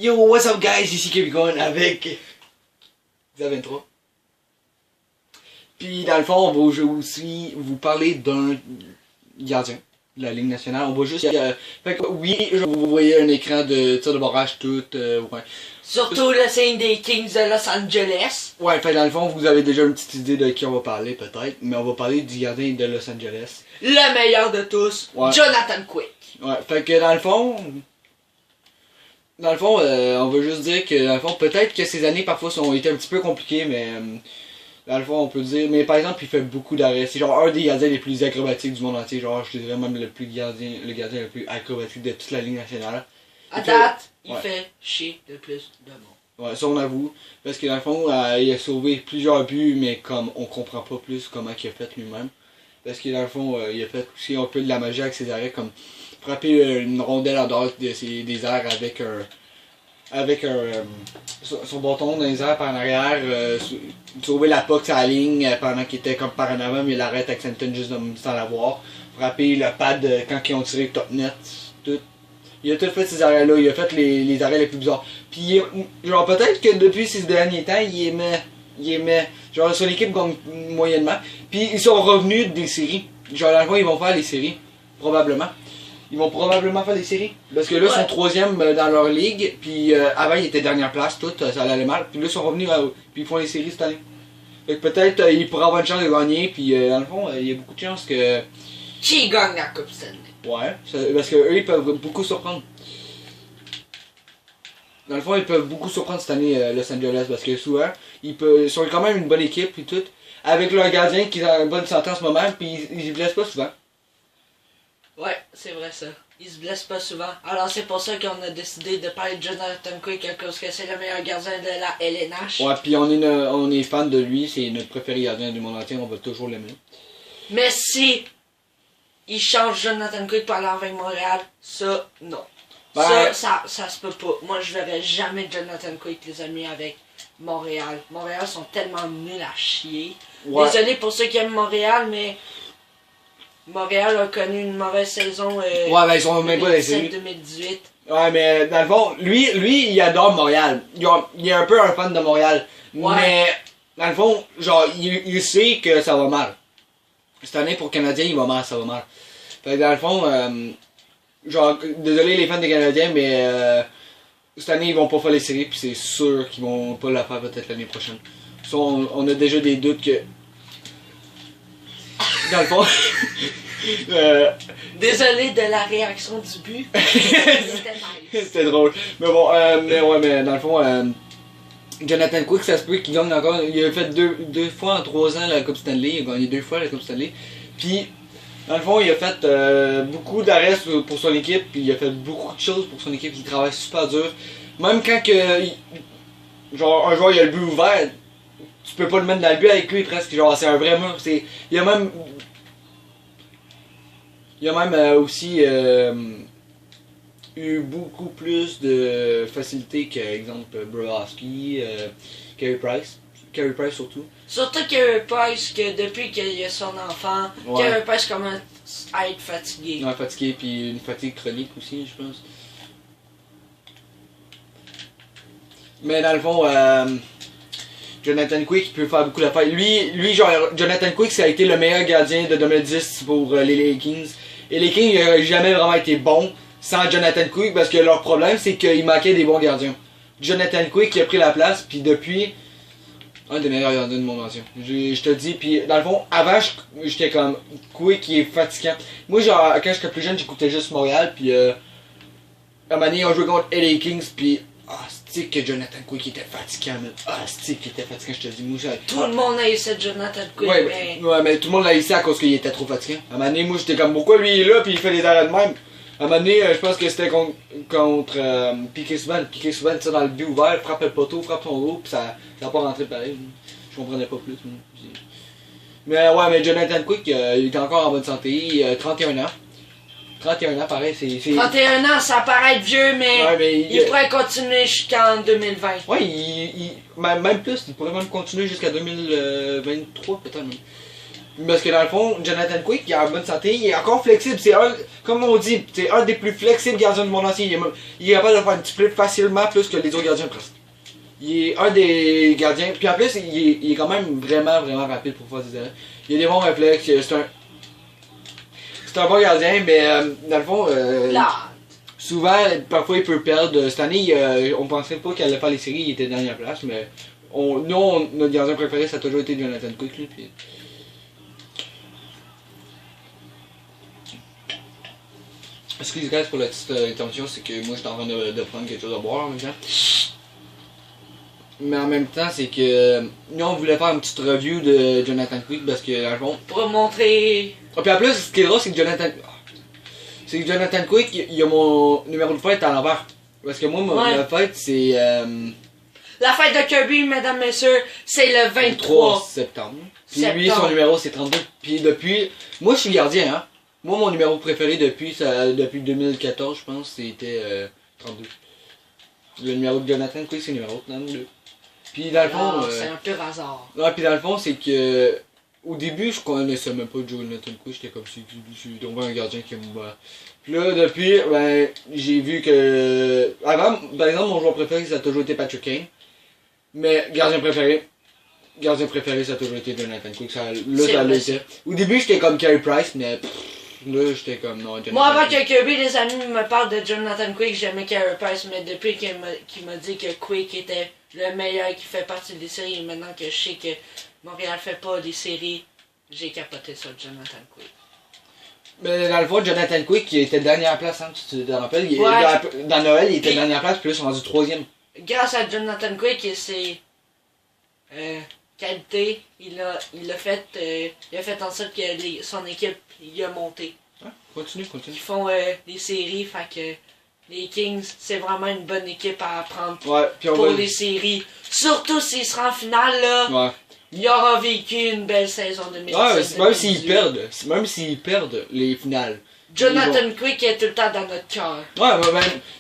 Yo, what's up guys, ici Kevin avec 23. Puis dans le fond, on va aussi vous parler d'un gardien de la Ligue nationale. On va juste... fait que oui, vous voyez un écran de tir de barrage tout, ouais. Surtout le signe des Kings de Los Angeles. Ouais, fait dans le fond, vous avez déjà une petite idée de qui on va parler peut-être, mais on va parler du gardien de Los Angeles. Le meilleur de tous, ouais. Jonathan Quick. Ouais, fait que dans le fond, on va juste dire que dans le fond, peut-être que ces années parfois ont été un petit peu compliquées, mais dans le fond, on peut dire, mais par exemple, il fait beaucoup d'arrêts. C'est genre un des gardiens les plus acrobatiques du monde entier, genre je dirais même le gardien le plus acrobatique de toute la Ligue nationale. À date, il fait chier le plus de monde. Ouais, ça on avoue, parce que dans le fond, il a sauvé plusieurs buts, mais comme on comprend pas plus comment il a fait lui-même. Parce que dans le fond, il a fait aussi un peu de la magie avec ses arrêts, comme frapper une rondelle en dehors des airs avec son bâton dans les airs par en arrière, sauver la puck sur la ligne pendant qu'il était comme par en avant, mais il arrête avec Stanton juste sans l'avoir. Frapper le pad quand ils ont tiré top net, tout. Il a tout fait ces arrêts-là, il a fait les arrêts les plus bizarres. Puis genre peut-être que depuis ces derniers temps, il aimait. Genre sur l'équipe gagne moyennement. Puis ils sont revenus des séries. Genre dans le fond, ils vont faire les séries. Probablement. Ils vont probablement faire des séries. Parce que là, ils sont troisième dans leur ligue. Puis avant, ils étaient dernière place, tout, ça allait mal. Puis là, ils sont revenus, puis ils font les séries cette année. Fait que peut-être ils pourraient avoir une chance de gagner. Puis dans le fond, il y a beaucoup de chances que... Qui gagne la Coupe Stanley? Ouais, parce que eux, ils peuvent beaucoup surprendre. Dans le fond, ils peuvent beaucoup surprendre cette année, Los Angeles. Parce que souvent, ils sont quand même une bonne équipe, puis tout. Avec leur gardien qui a une bonne santé en ce moment, puis ils se blessent pas souvent. Ouais, c'est vrai ça. Il se blesse pas souvent. Alors c'est pour ça qu'on a décidé de parler de Jonathan Quick à cause que c'est le meilleur gardien de la LNH. Ouais, puis on est fan de lui, c'est notre préféré gardien du monde entier, on va toujours l'aimer. Mais si il change Jonathan Quick pour aller avec Montréal, ça, non. Ben, ça se peut pas. Moi je verrais jamais Jonathan Quick, les amis, avec Montréal. Montréal sont tellement nuls à chier. Ouais. Désolé pour ceux qui aiment Montréal, mais... Montréal a connu une mauvaise saison ouais, ben ils sont même pas les séries. 2018. Ouais, mais dans le fond, lui il adore Montréal. Il est un peu un fan de Montréal. Ouais. Mais dans le fond, genre, il sait que ça va mal. Cette année pour le Canadien, il va mal, ça va mal. Fait que dans le fond, genre, désolé les fans des Canadiens, mais cette année ils vont pas faire les séries, puis c'est sûr qu'ils vont pas la faire peut-être l'année prochaine. So, on a déjà des doutes que... Dans le fond... Désolé de la réaction du but. C'était drôle. Mais bon, mais dans le fond, Jonathan Quick, ça se peut qu'il gagne encore. Il a fait deux fois en 3 ans la Coupe Stanley. Il a gagné 2 fois la Coupe Stanley. Puis, dans le fond, il a fait beaucoup d'arrêts pour son équipe. Puis il a fait beaucoup de choses pour son équipe. Il travaille super dur. Même quand genre un joueur il a le but ouvert, tu peux pas le mettre dans le but avec lui presque. Genre c'est un vrai mur. Il y a même aussi eu beaucoup plus de facilité qu'exemple Brodowski, Carey Price. Carey Price surtout. Surtout Carey Price, que depuis qu'il a son enfant, ouais. Carey Price commence à être fatigué. Ouais, fatigué, puis une fatigue chronique aussi, je pense. Mais dans le fond, Jonathan Quick il peut faire beaucoup d'affaires. Lui, genre, Jonathan Quick, ça a été le meilleur gardien de 2010 pour les Kings. Et les Kings n'ont jamais vraiment été bons sans Jonathan Quick parce que leur problème c'est qu'il manquait des bons gardiens. Jonathan Quick il a pris la place, puis depuis, un des meilleurs gardiens du monde entier. Je te dis, puis dans le fond, avant j'étais comme Quick qui est fatigant. Moi, genre, quand j'étais plus jeune, j'écoutais juste Montréal, puis à un moment donné, on jouait contre LA Kings, puis c'est que Jonathan Quick était fatigant, mais c'est qu'il était fatigant, je te dis, moi, tout le monde a essayé Jonathan Quick, ouais, mais tout le monde l'a essayé à cause qu'il était trop fatigant. À un moment donné, moi, j'étais comme, pourquoi lui il est là, puis il fait des arrêts de même. À un moment donné, je pense que c'était contre Piquet Souban. Piquet Souban, tu sais, dans le but ouvert, frappe le poteau, frappe son dos, puis ça n'a pas rentré pareil. Je comprenais pas plus. Mais ouais, mais Jonathan Quick, il était encore en bonne santé, 31 ans. 31 ans, pareil, c'est... 31 ans, ça paraît vieux, mais, ouais, mais il pourrait continuer jusqu'en 2020. Ouais, même plus, il pourrait même continuer jusqu'à 2023, peut-être même. Parce que dans le fond, Jonathan Quick, il est en bonne santé, il est encore flexible. C'est un, comme on dit, c'est un des plus flexibles gardiens du monde entier. Il est capable de faire un petit flip facilement plus que les autres gardiens presque. Il est un des gardiens. Puis en plus, il est quand même vraiment rapide pour faire des erreurs. Il a des bons réflexes. C'est un bon gardien, mais dans le fond, souvent, parfois il peut perdre. Cette année, on pensait pas qu'il allait faire les séries, il était dernière place, mais notre gardien préféré, ça a toujours été Jonathan Quick. Lui, puis... Excusez guys pour la petite interruption, c'est que moi je suis en train de prendre quelque chose à boire en même temps. Mais en même temps, c'est que nous on voulait faire une petite review de Jonathan Quick parce que dans le fond. Pour montrer. Ah, puis en plus, ce qui est drôle, c'est que Jonathan Quick, il a mon numéro de fête à l'envers. Parce que moi, ma fête, c'est. La fête de Kirby, mesdames, messieurs, c'est le 23 septembre. Puis lui, son numéro, c'est 32. Puis depuis. Moi, je suis gardien, hein. Moi, mon numéro préféré depuis 2014, je pense, c'était 32. Le numéro de Jonathan Quick, c'est le numéro 32. Puis dans le fond. C'est un pur hasard. Ouais, puis dans le fond, c'est que. Au début, je connaissais même pas Jonathan Quick, j'étais comme si je tombé un gardien qui me bat. Puis là, depuis, ben, j'ai vu que. Avant, par exemple, mon joueur préféré, ça a toujours été Patrick Kane. Mais gardien préféré, ça a toujours été Jonathan Quick. Ça l'a été. Au début, j'étais comme Carey Price, mais là, j'étais comme non. Moi, avant que Kirby, les amis me parlent de Jonathan Quick, j'aimais Carey Price, mais depuis qu'il m'a dit que Quick était le meilleur qui fait partie des séries, et maintenant que je sais que Montréal fait pas des séries, j'ai capoté ça, Jonathan Quick. Mais dans le fond, Jonathan Quick, il était dernière place, hein, tu te rappelles? Dans Noël, il était dernière place, puis là, ils sont rendus 3e. Grâce à Jonathan Quick et ses qualités, il a fait en sorte que son équipe il a monté. Ouais, continue. Ils font des séries, fait que les Kings, c'est vraiment une bonne équipe à apprendre pour les séries. Surtout s'ils seront en finale, là. Ouais. Il aura vécu une belle saison 2017. Ouais, même s'ils perdent les finales. Jonathan Quick est tout le temps dans notre cœur. Ouais,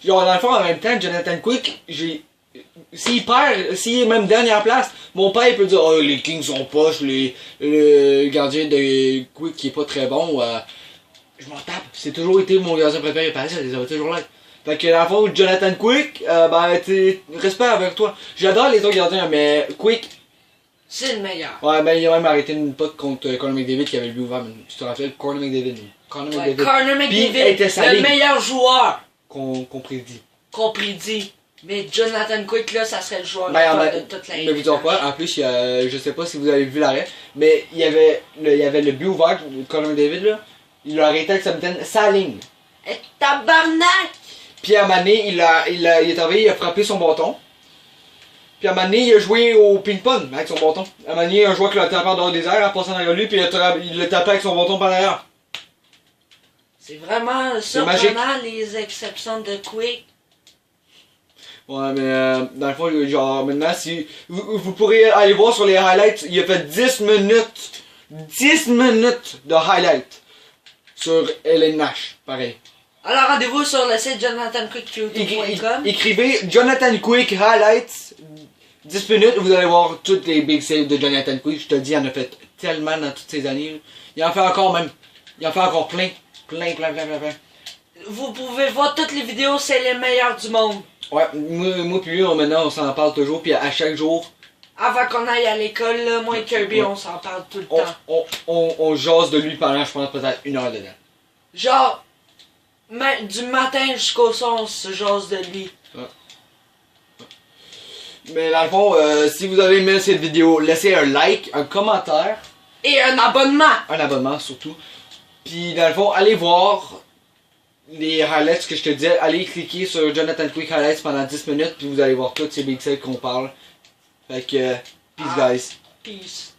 dans le fond, en même temps, Jonathan Quick, s'il est même dernière place, mon père il peut dire oh, les Kings sont poches, le gardien de Quick qui est pas très bon. Je m'en tape. C'est toujours été mon gardien préféré, pareil, ça va toujours l'être. Fait que dans le fond, Jonathan Quick, respect avec toi. J'adore les autres gardiens, mais Quick. C'est le meilleur. Ouais, ben il a même arrêté une pote contre Connor McDavid qui avait le but ouvert. Tu te rappelles, Connor McDavid. Connor McDavid, le meilleur joueur. Qu'on prédit. Mais Jonathan Quick, là, ça serait le joueur de toute la mais vous dites quoi, en plus, je sais pas si vous avez vu l'arrêt, mais il y avait le but ouvert de Connor McDavid, là. Il l'a arrêté avec sa mitaine, sa ligne. Et tabarnak! Puis à un moment donné, il est arrivé, il a frappé son bâton. Puis à un moment donné, il a joué au ping-pong avec son bâton. À un moment donné, il a joué avec le tapeur dehors des airs en passant derrière lui, puis il l'a tapé avec son bâton par derrière. C'est vraiment surprenant les exceptions de Quick. Ouais, mais dans le fond, genre maintenant, si vous pourrez aller voir sur les highlights, il a fait 10 minutes de highlights sur Ellen Nash, pareil. Alors rendez-vous sur le site jonathanquick.com. Écrivez Jonathan Quick Highlights 10 minutes, vous allez voir toutes les big saves de Jonathan Quick. Je te dis, il en a fait tellement dans toutes ces années. Il en fait encore même. Il en fait encore plein. Vous pouvez voir toutes les vidéos, c'est les meilleurs du monde. Ouais, moi puis lui, maintenant on s'en parle toujours, puis à chaque jour. Avant qu'on aille à l'école, moi et Kirby, on s'en parle tout le temps. On jase de lui pendant, je pense, peut-être 1 heure dedans. Genre, du matin jusqu'au soir, on se jase de lui. Ouais. Mais dans le fond, si vous avez aimé cette vidéo, laissez un like, un commentaire. Et un abonnement. Un abonnement surtout. Puis dans le fond, allez voir les highlights que je te disais. Allez cliquer sur Jonathan Quick Highlights pendant 10 minutes, puis vous allez voir toutes ces big saves qu'on parle. Fait que, peace guys. Peace.